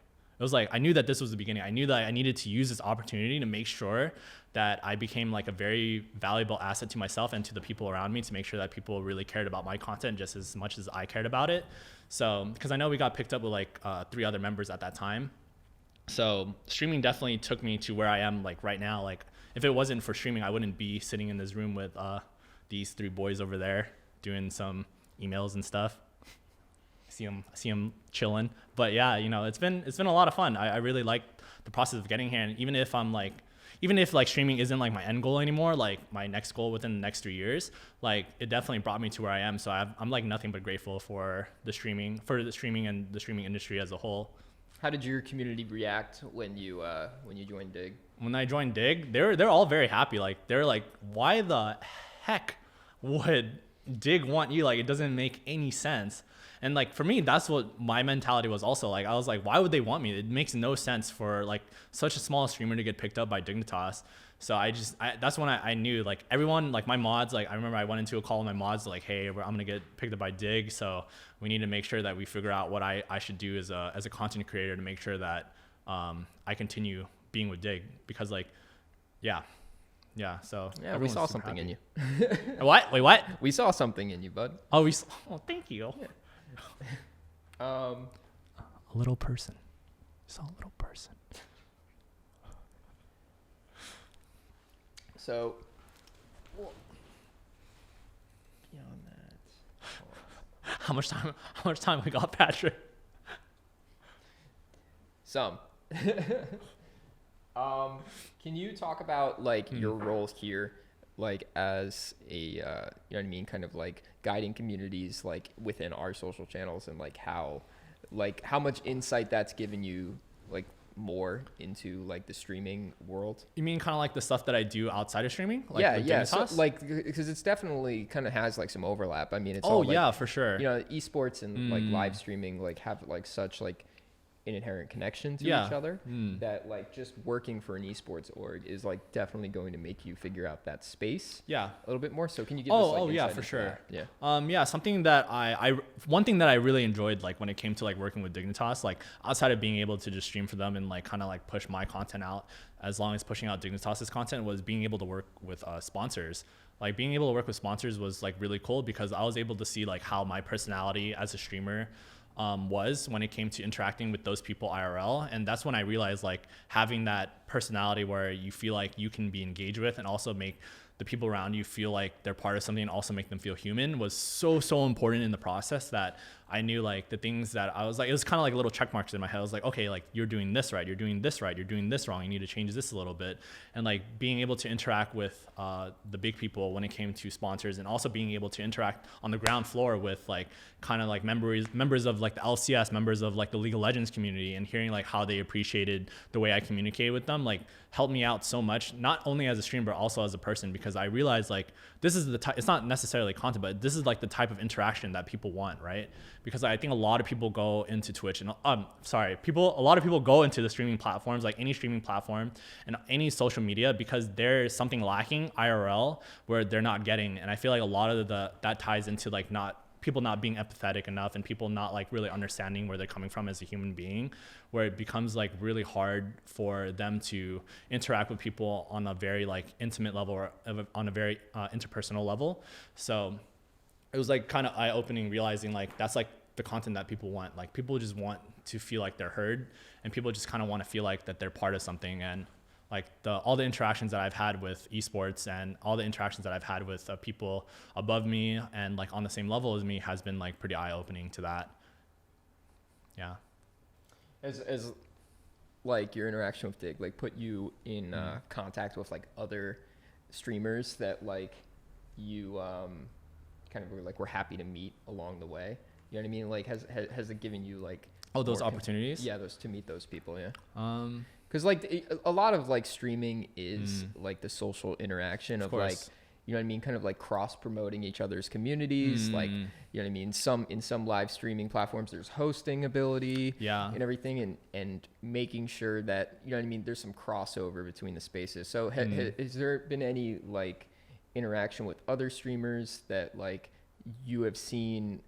I knew that this was the beginning. I knew that I needed to use this opportunity to make sure that I became like a very valuable asset to myself and to the people around me, to make sure that people really cared about my content just as much as I cared about it. So because I know we got picked up with like 3 other members at that time. So streaming definitely took me to where I am like right now. Like if it wasn't for streaming, I wouldn't be sitting in this room with these 3 boys over there doing some emails and stuff. I see them chilling. But yeah, you know, it's been a lot of fun. I really like the process of getting here. And even if streaming isn't like my end goal anymore, like my next goal within the next 3 years, like it definitely brought me to where I am. So I'm like nothing but grateful for the streaming and the streaming industry as a whole.
How did your community react when you joined Dig?
When I joined Dig, they're all very happy. Like they're like, why the heck would Dig want you? Like it doesn't make any sense. And like for me, that's what my mentality was also. Like I was like, why would they want me? It makes no sense for like such a small streamer to get picked up by Dignitas. So that's when I knew like everyone, like my mods, like I remember I went into a call with my mods like, hey, I'm gonna get picked up by Dig, so we need to make sure that we figure out what I should do as a content creator to make sure that I continue being with Dig, because like so
yeah, we saw something in you.
What? Wait, what?
We saw something in you, bud.
Oh, thank you. Yeah.
A
little person. Saw a little person.
So, beyond that,
how much time we got, Patrick?
Some. Can you talk about like your role here, like as a you know what I mean, kind of like guiding communities like within our social channels, and like how much insight that's given you, like more into like the streaming world?
You mean kind of like the stuff that I do outside of streaming? Like
Yeah,
with
yeah. So,
Dignitas?
like, because it's definitely kind of has like some overlap. I mean, it's
Oh,
all like,
yeah, for sure.
you know, esports and like live streaming like have like such like an inherent connection to each other that like just working for an esports org is like definitely going to make you figure out that space a little bit more. So can you give us like
yeah,
insight
for
into
sure.
that?
Yeah, something that one thing that I really enjoyed, like when it came to like working with Dignitas, like outside of being able to just stream for them and like kind of like push my content out, as long as pushing out Dignitas's content, was being able to work with sponsors. Like being able to work with sponsors was like really cool because I was able to see like how my personality as a streamer was when it came to interacting with those people IRL. And that's when I realized like having that personality where you feel like you can be engaged with and also make the people around you feel like they're part of something and also make them feel human was so important in the process that I knew like the things that I was like, it was kind of like little check marks in my head. I was like, okay, like you're doing this right, you're doing this right, you're doing this wrong, you need to change this a little bit. And like being able to interact with the big people when it came to sponsors, and also being able to interact on the ground floor with like kind of like members of like the LCS, members of like the League of Legends community, and hearing like how they appreciated the way I communicated with them, like helped me out so much, not only as a streamer, but also as a person, because I realized like this is the type, it's not necessarily content, but this is like the type of interaction that people want, right? Because I think a lot of people go into Twitch and a lot of people go into the streaming platforms, like any streaming platform and any social media, because there's something lacking IRL where they're not getting. And I feel like a lot of that ties into like people not being empathetic enough and people not like really understanding where they're coming from as a human being, where it becomes like really hard for them to interact with people on a very like intimate level or on a very interpersonal level. So it was like kind of eye-opening, realizing like that's like the content that people want. Like people just want to feel like they're heard, and people just kind of want to feel like that they're part of something. And like all the interactions that I've had with esports and all the interactions that I've had with people above me and like on the same level as me has been like pretty eye-opening to that. Yeah.
As like your interaction with Dig like put you in contact with like other streamers that like you kind of were happy to meet along the way. You know what I mean? Like has it given you like
those opportunities?
Those to meet those people. Yeah. Because like a lot of like streaming is like the social interaction of like, you know what I mean, kind of like cross promoting each other's communities. Like, you know what I mean, in some live streaming platforms there's hosting ability and everything, and making sure that, you know what I mean, there's some crossover between the spaces. So has there been any like interaction with other streamers that like you have seen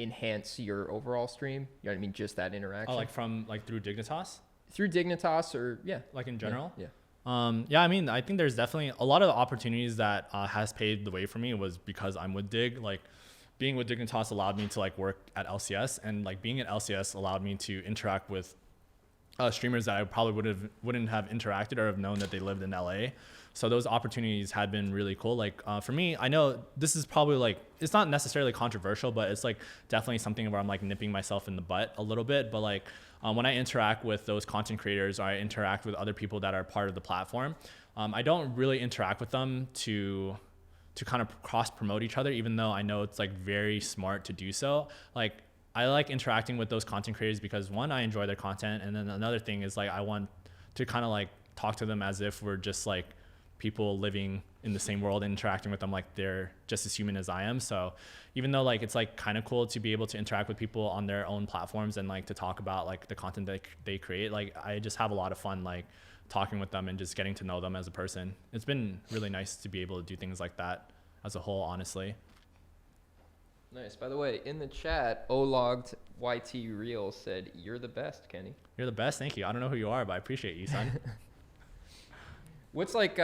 enhance your overall stream? You know what I mean? Just that interaction.
Oh, like from like through Dignitas?
Through Dignitas or
like in general?
Yeah.
I mean, I think there's definitely a lot of the opportunities that has paved the way for me was because I'm with Dig. Like being with Dignitas allowed me to like work at LCS, and like being at LCS allowed me to interact with streamers that I probably wouldn't have interacted or have known that they lived in LA. So those opportunities had been really cool. Like for me, I know this is probably like, it's not necessarily controversial, but it's like definitely something where I'm like nipping myself in the butt a little bit. But like when I interact with those content creators, or I interact with other people that are part of the platform, I don't really interact with them to kind of cross promote each other, even though I know it's like very smart to do so. Like I like interacting with those content creators because one, I enjoy their content. And then another thing is like, I want to kind of like talk to them as if we're just like people living in the same world, interacting with them like they're just as human as I am. So even though like it's like kind of cool to be able to interact with people on their own platforms and like to talk about like the content that they create, like I just have a lot of fun like talking with them and just getting to know them as a person. It's been really nice to be able to do things like that as a whole, honestly.
Nice. By the way, in the chat, Ologged YT Real said, "You're the best, Kehnee."
You're the best. Thank you. I don't know who you are, but I appreciate you, son.
What's like,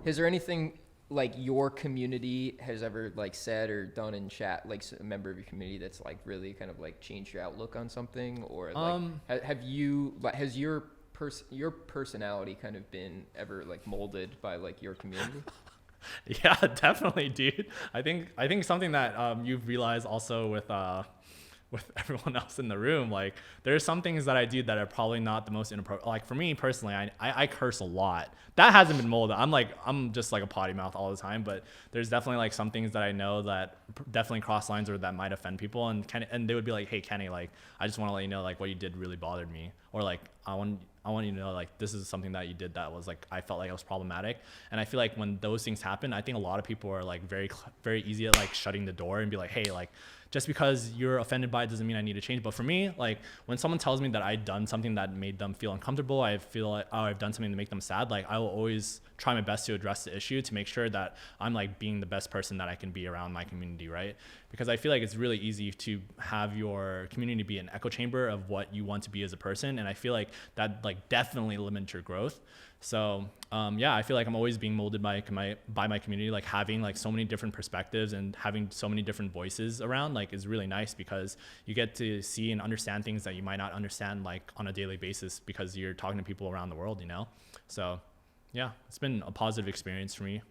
is there anything like your community has ever like said or done in chat, like a member of your community that's like really kind of like changed your outlook on something, or like have you like has your personality kind of been ever like molded by like your community?
Yeah, definitely, dude. I think something that you've realized also with with everyone else in the room, like there's some things that I do that are probably not the most inappropriate. Like for me personally, I curse a lot. That hasn't been molded. I'm just like a potty mouth all the time, but there's definitely like some things that I know that definitely cross lines or that might offend people, and they would be like, hey Kehnee, like I just want to let you know like what you did really bothered me, or like I want you to know like this is something that you did that was like I felt like it was problematic. And I feel like when those things happen, I think a lot of people are like very easy at like shutting the door and be like, hey, like just because you're offended by it doesn't mean I need to change. But for me, like when someone tells me that I've done something that made them feel uncomfortable, I feel like, oh, I've done something to make them sad, like I will always try my best to address the issue to make sure that I'm like being the best person that I can be around my community, right? Because I feel like it's really easy to have your community be an echo chamber of what you want to be as a person, and I feel like that like definitely limits your growth. So yeah, I feel like I'm always being molded by my community. Like having like so many different perspectives and having so many different voices around like is really nice, because you get to see and understand things that you might not understand like on a daily basis because you're talking to people around the world, you know? So yeah, it's been a positive experience for me,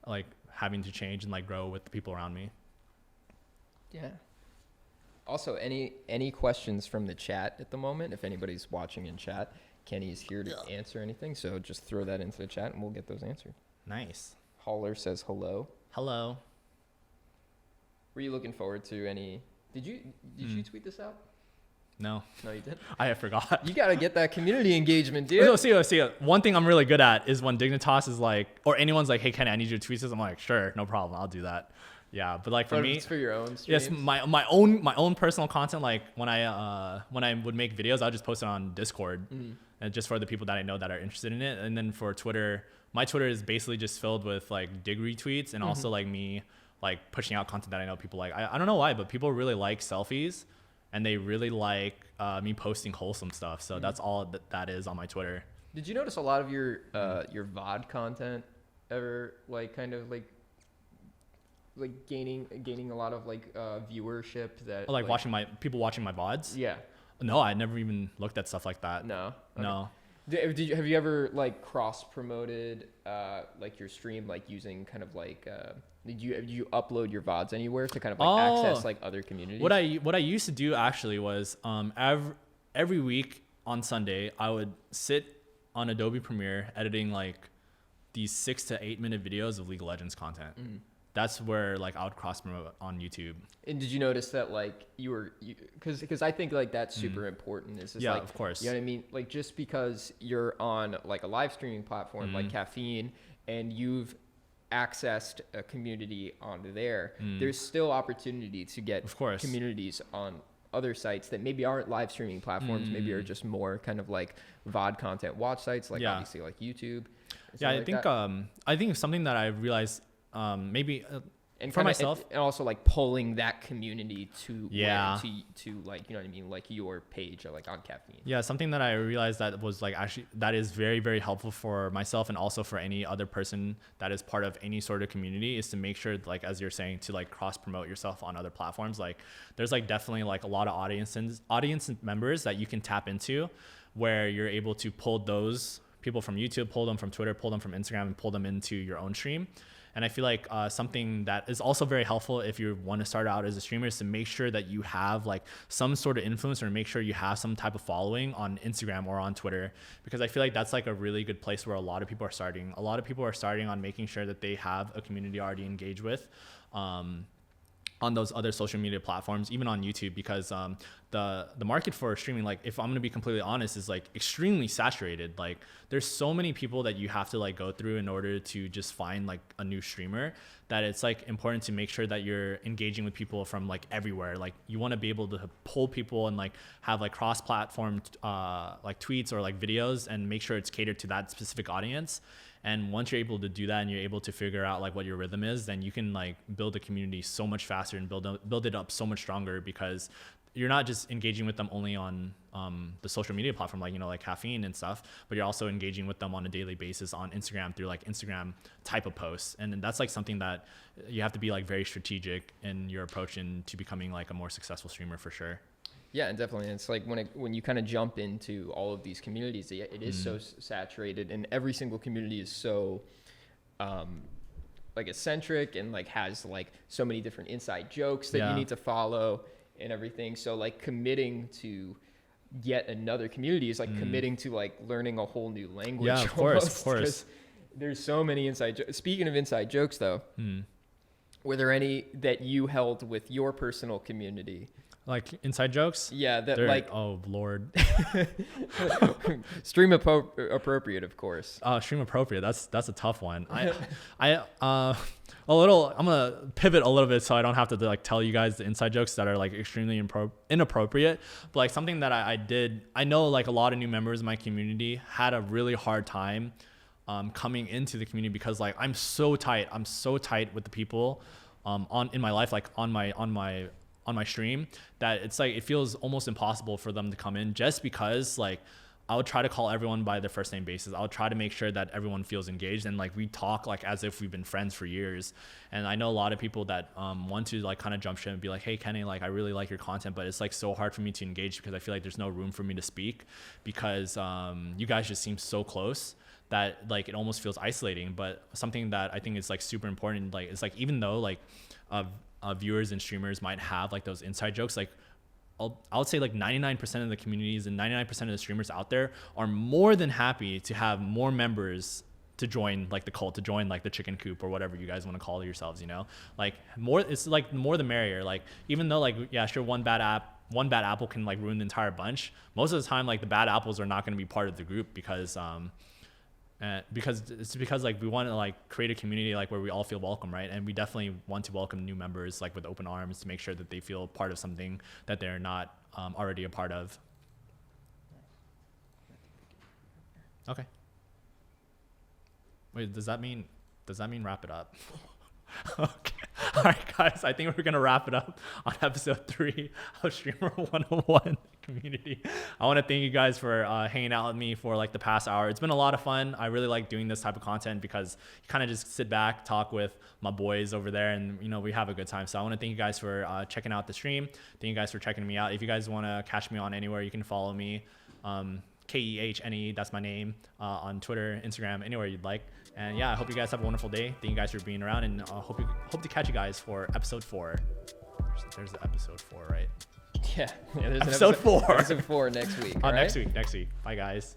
like having to change and like grow with the people around me.
Yeah. Also, any questions from the chat at the moment? If anybody's watching in chat, Kenny is here to answer anything, so just throw that into the chat and we'll get those answered.
Nice.
Holler says hello.
Hello.
Were you looking forward to any? Did you tweet this out?
No,
you didn't.
I forgot.
You gotta get that community engagement, dude.
No, see. One thing I'm really good at is when Dignitas is like, or anyone's like, hey, Kenny, I need you to tweet this. I'm like, sure, no problem, I'll do that. Yeah, but like for me,
it's for your own streams?
Yes, my own personal content. Like when I would make videos, I'll just post it on Discord, and just for the people that I know that are interested in it. And then for Twitter, my Twitter is basically just filled with like dig retweets and also like me like pushing out content that I know people like. I don't know why, but people really like selfies, and they really like me posting wholesome stuff. So that's all that is on my Twitter.
Did you notice a lot of your VOD content ever like kind of like gaining a lot of like viewership that
like watching my VODs?
Yeah.
No, I never even looked at stuff like that.
No. Okay.
No.
Have you ever like cross promoted like your stream like using kind of like did you upload your VODs anywhere to kind of like access like other communities?
What I used to do actually was every week on Sunday I would sit on Adobe Premiere editing like these 6 to 8 minute videos of League of Legends content. That's where like I would cross promote on YouTube.
And did you notice that like because I think like that's super important. Is just,
yeah,
like,
of course.
You know what I mean? Like just because you're on like a live streaming platform like Caffeine and you've accessed a community onto there, there's still opportunity to get communities on other sites that maybe aren't live streaming platforms, maybe are just more kind of like VOD content watch sites, like obviously like YouTube.
Yeah, I think something that I realized maybe
and
for myself,
and also like pulling that community to to like, you know what I mean, like your page or like on Caffeine.
Yeah, something that I realized that was like actually that is very, very helpful for myself and also for any other person that is part of any sort of community is to make sure, like as you're saying, to like cross promote yourself on other platforms. Like there's like definitely like a lot of audience members that you can tap into where you're able to pull those people from YouTube, pull them from Twitter, pull them from Instagram, and pull them into your own stream. And I feel like something that is also very helpful if you want to start out as a streamer is to make sure that you have like some sort of influence or make sure you have some type of following on Instagram or on Twitter, because I feel like that's like a really good place where a lot of people are starting. A lot of people are starting on making sure that they have a community already engaged with on those other social media platforms, even on YouTube, because the market for streaming, like if I'm gonna be completely honest, is like extremely saturated. Like there's so many people that you have to like go through in order to just find like a new streamer, that it's like important to make sure that you're engaging with people from like everywhere. Like you want to be able to pull people and like have like cross-platform like tweets or like videos and make sure it's catered to that specific audience. And once you're able to do that and you're able to figure out like what your rhythm is, then you can like build a community so much faster and build it up so much stronger, because you're not just engaging with them only on the social media platform, like, you know, like Caffeine and stuff, but you're also engaging with them on a daily basis on Instagram through like Instagram type of posts. And that's like something that you have to be like very strategic in your approach into becoming like a more successful streamer for sure.
Yeah, and definitely. It's like when you kind of jump into all of these communities, it is so saturated, and every single community is so like eccentric and like has like so many different inside jokes that you need to follow. and everything. So like committing to yet another community is like committing to like learning a whole new language.
Yeah, of course.
There's so many inside jokes. Speaking of inside jokes though, were there any that you held with your personal community?
Like inside jokes?
Yeah, that
They're,
like
oh Lord.
stream appropriate, of course.
Stream appropriate. That's a tough one. I'm gonna pivot a little bit so I don't have to like tell you guys the inside jokes that are like extremely inappropriate. But like something that I did, I know like a lot of new members in my community had a really hard time coming into the community because like I'm so tight with the people in my life, like on my stream, that it's like it feels almost impossible for them to come in, just because like I would try to call everyone by their first name basis. I would try to make sure that everyone feels engaged, and like we talk like as if we've been friends for years. And I know a lot of people that want to like kind of jump ship and be like, hey Kehnee, like I really like your content, but it's like so hard for me to engage because I feel like there's no room for me to speak because you guys just seem so close that like it almost feels isolating. But something that I think is like super important, like it's like even though like viewers and streamers might have like those inside jokes, like I would say like 99% of the communities and 99% of the streamers out there are more than happy to have more members to join like the cult, to join like the chicken coop or whatever you guys want to call yourselves, you know, like more, it's like more the merrier. Like even though like, yeah, sure, one bad apple can like ruin the entire bunch. Most of the time, like the bad apples are not going to be part of the group because like we want to like create a community like where we all feel welcome, right? And we definitely want to welcome new members like with open arms to make sure that they feel part of something that they're not already a part of. Okay. Wait, does that mean wrap it up? Okay. All right, guys, I think we're going to wrap it up on episode 3 of Streamer 101 Community. I want to thank you guys for hanging out with me for like the past hour. It's been a lot of fun. I really like doing this type of content because you kind of just sit back, talk with my boys over there, and you know, we have a good time. So I want to thank you guys for checking out the stream. Thank you guys for checking me out. If you guys want to catch me on anywhere, you can follow me. Kehnee, that's my name, on Twitter, Instagram, anywhere you'd like. And yeah, I hope you guys have a wonderful day. Thank you guys for being around, and hope to catch you guys for episode 4. There's the episode 4, right?
Yeah, there's
episode 4.
Episode 4 next week.
Next week. Bye, guys.